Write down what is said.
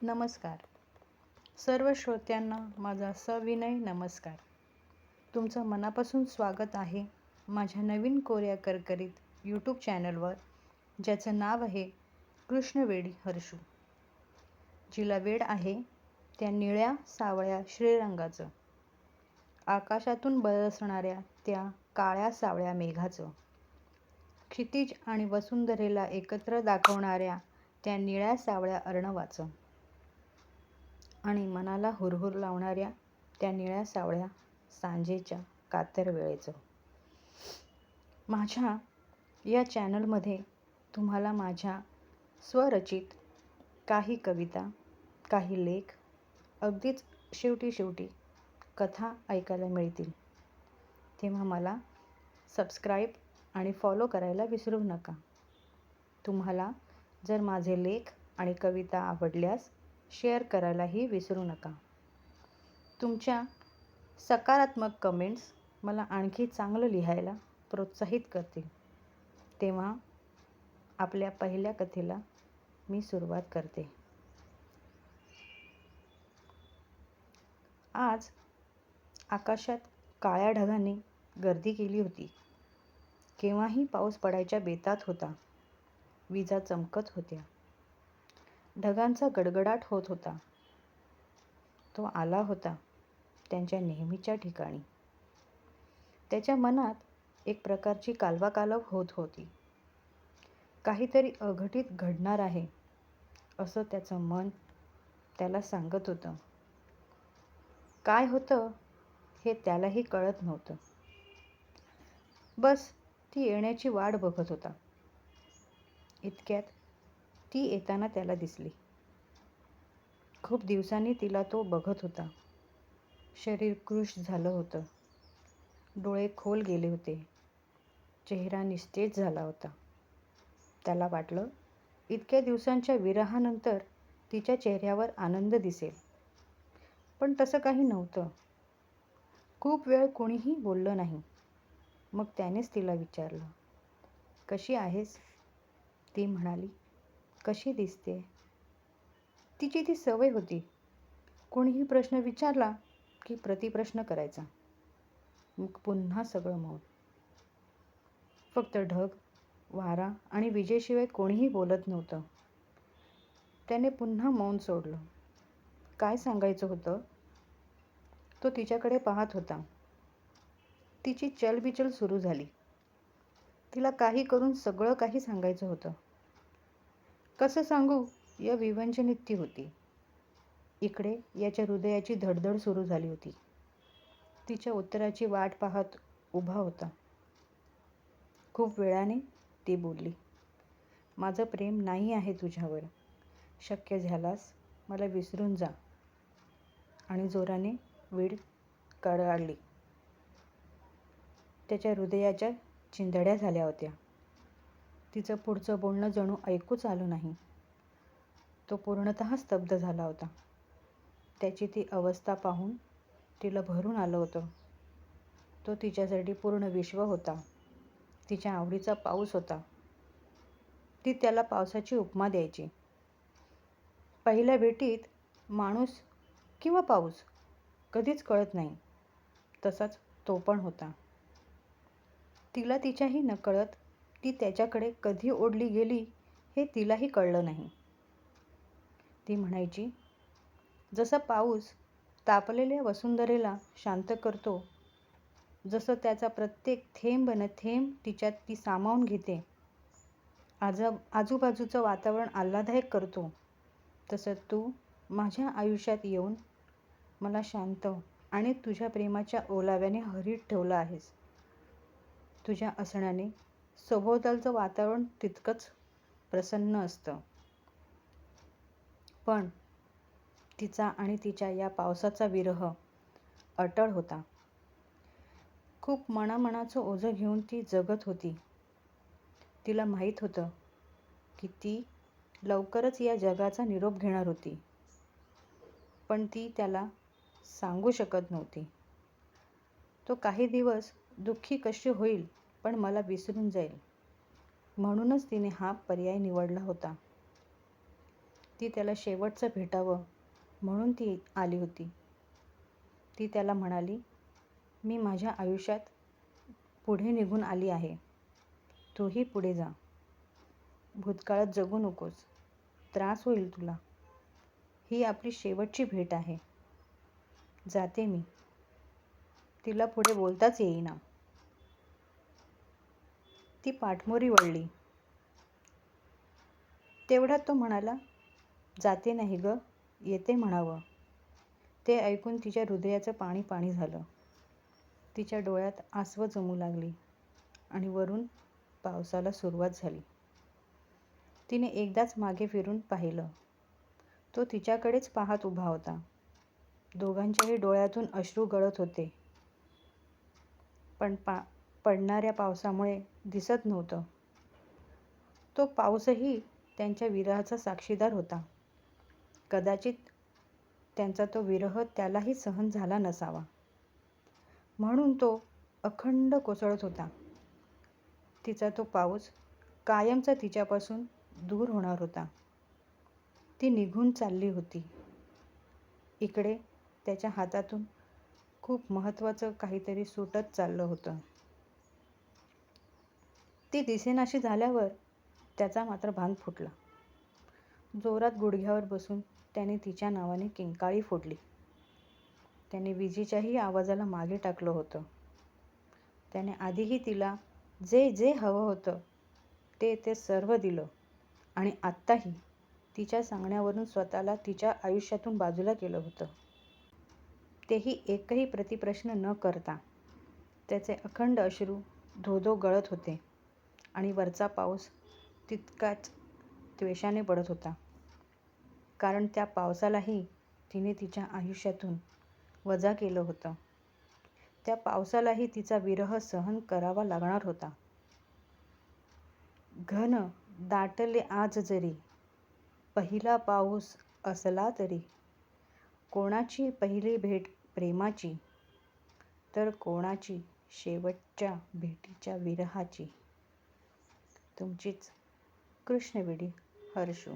नमस्कार. सर्व श्रोत्यांना माझा सविनय नमस्कार. तुमचं मनापासून स्वागत आहे माझ्या नवीन कोऱ्या करकरीत यूट्यूब चॅनलवर, ज्याचं नाव आहे कृष्णवेडी हर्षू. जिला वेड आहे त्या निळ्या सावळ्या श्रीरंगाचं, आकाशातून बरसणाऱ्या त्या काळ्या सावळ्या मेघाचं, क्षितिज आणि वसुंधरेला एकत्र दाखवणाऱ्या त्या निळ्या सावळ्या अर्णवाचं, आणि मनाला हुरहुर लावणाऱ्या त्या निळ्या सावळ्या सांजेच्या कातर वेळेचं. माझ्या या चॅनलमध्ये तुम्हाला माझ्या स्वरचित काही कविता, काही लेख, अगदीच शेवटी कथा ऐकायला मिळतील. तेव्हा मला सबस्क्राईब आणि फॉलो करायला विसरू नका. तुम्हाला जर माझे लेख आणि कविता आवडल्यास शेअर करायलाही विसरू नका. तुमच्या सकारात्मक कमेंट्स मला आणखी चांगलं लिहायला प्रोत्साहित करतील. तेव्हा आपल्या पहिल्या कथेला मी सुरुवात करते. आज आकाशात काळ्या ढगांनी गर्दी केली होती. केव्हाही पाऊस पडायच्या बेतात होता. विजा चमकत होत्या. ढगांचा गडगडाट होत होता. तो आला होता त्यांच्या नेहमीच्या ठिकाणी. त्याच्या मनात एक प्रकारची कालवाकालव होत होती. काहीतरी अघटित घडणार आहे असं त्याचं मन त्याला सांगत होतं. काय होतं हे त्यालाही कळत नव्हतं. बस ती येण्याची वाट बघत होता. इतक्यात ती येताना त्याला दिसली. खूप दिवसांनी तिला तो बघत होता. शरीर कृश झालं होतं. डोळे खोल गेले होते. चेहरा निस्तेज झाला होता. त्याला वाटलं इतक्या दिवसांच्या विरहानंतर तिच्या चेहऱ्यावर आनंद दिसेल, पण तसं काही नव्हतं. खूप वेळ कोणीही बोललं नाही. मग त्यानेच तिला विचारलं, कशी आहेस? ती म्हणाली, कशी दिसते? तिची ती सवय होती. कोणीही प्रश्न विचारला की प्रतिप्रश्न करायचा. मग पुन्हा सगळं मौन. फक्त ढग, वारा आणि विजेशिवाय कोणीही बोलत नव्हतं. त्याने पुन्हा मौन सोडलं. काय सांगायचं होतं? तो तिच्याकडे पाहत होता. तिची चलबिचल सुरू झाली. तिला काही करून सगळं काही सांगायचं होतं. कसं सांगू या विवंचनेत ती होती. इकडे याच्या हृदयाची धडधड सुरू झाली होती. तिच्या उत्तराची वाट पाहत उभा होता. खूप वेळाने ती बोलली, माझं प्रेम नाही आहे तुझ्यावर. शक्य झाल्यास मला विसरून जा. आणि जोराने वीड काढली. त्याच्या हृदयाच्या चिंधड्या झाल्या होत्या. तिचं पुढचं बोलणं जणू ऐकूच आलं नाही. तो पूर्णतः स्तब्ध झाला होता. त्याची ती अवस्था पाहून तिला भरून आलं होतं. तो तिच्यासाठी पूर्ण विश्व होता. तिच्या आवडीचा पाऊस होता. ती त्याला पावसाची उपमा द्यायची. पहिल्या भेटीत माणूस किंवा पाऊस कधीच कळत नाही, तसाच तो पण होता. तिला तिच्याही नकळत ती त्याच्याकडे कधी ओढली गेली हे तिलाही कळलं नाही. ती म्हणायची, जसा पाऊस तापलेल्या वसुंधरेला शांत करतो, जसं त्याचा प्रत्येक थेंब न थेंब तिच्यात ती सामावून घेते, आजूबाजूचं वातावरण आल्हाददायक करतो, तसं तू माझ्या आयुष्यात येऊन मला शांत आणि तुझ्या प्रेमाच्या ओलाव्याने हरीत ठेवलं आहेस. तुझ्या असण्याने सभोवतालचं वातावरण तितकंच प्रसन्न असतं. पण तिचा आणि तिच्या या पावसाचा विरह अटळ होता. खूप मनाचं ओझं घेऊन ती जगत होती. तिला माहीत होतं की ती लवकरच या जगाचा निरोप घेणार होती, पण ती त्याला सांगू शकत नव्हती. तो काही दिवस दुःखी कशी होईल, पण मला विसरून जाईल, म्हणूनच तिने हा पर्याय निवडला होता. ती त्याला शेवटचं भेटावं म्हणून ती आली होती. ती त्याला म्हणाली, मी माझ्या आयुष्यात पुढे निघून आली आहे. तूही पुढे जा. भूतकाळात जगू नकोस. त्रास होईल तुला. ही आपली शेवटची भेट आहे. जाते मी. तिला पुढे बोलताच येईना. ती पाठमोरी वळली. तेवढ्यात तो म्हणाला, जाते नाही ग, येते म्हणावं. ते ऐकून तिच्या हृदयाचं पाणी पाणी झालं. तिच्या डोळ्यात आसवं जमू लागली आणि वरून पावसाला सुरुवात झाली. तिने एकदाच मागे फिरून पाहिलं. तो तिच्याकडेच पाहत उभा होता. दोघांच्याही डोळ्यातून अश्रू गळत होते. पण पडणाऱ्या पावसामुळे दिसत नव्हतं. तो पाऊसही त्यांच्या विरहाचा साक्षीदार होता. कदाचित त्यांचा तो विरह त्यालाही सहन झाला नसावा, म्हणून तो अखंड कोसळत होता. तिचा तो पाऊस कायमचा तिच्यापासून दूर होणार होता. ती निघून चालली होती. इकडे त्याच्या हातातून खूप महत्त्वाचं काहीतरी सुटत चाललं होतं. ती दिसेनाशी झाल्यावर त्याचा मात्र भान फुटला. जोरात गुडघ्यावर बसून त्याने तिच्या नावाने किंकाळी फोडली. त्याने विजेच्याही आवाजाला मागे टाकलं होतं. त्याने आधीही तिला जे जे हवं होतं ते सर्व दिलं आणि आत्ताही तिच्या सांगण्यावरून स्वतःला तिच्या आयुष्यातून बाजूला केलं होतं. तेही एकही प्रतिप्रश्न न करता. त्याचे अखंड अश्रू धो-धो गळत होते आणि वरचा पाऊस तितकाच द्वेषाने पडत होता. कारण त्या पावसालाही तिने तिच्या आयुष्यातून वजा केलं होतं. त्या पावसालाही तिचा विरह सहन करावा लागणार होता. घन दाटले आज जरी, पहिला पाऊस असला तरी. कोणाची पहिली भेट प्रेमाची, तर कोणाची शेवटच्या भेटीच्या विरहाची. तुमचीच कृष्णवेडी हर्षू.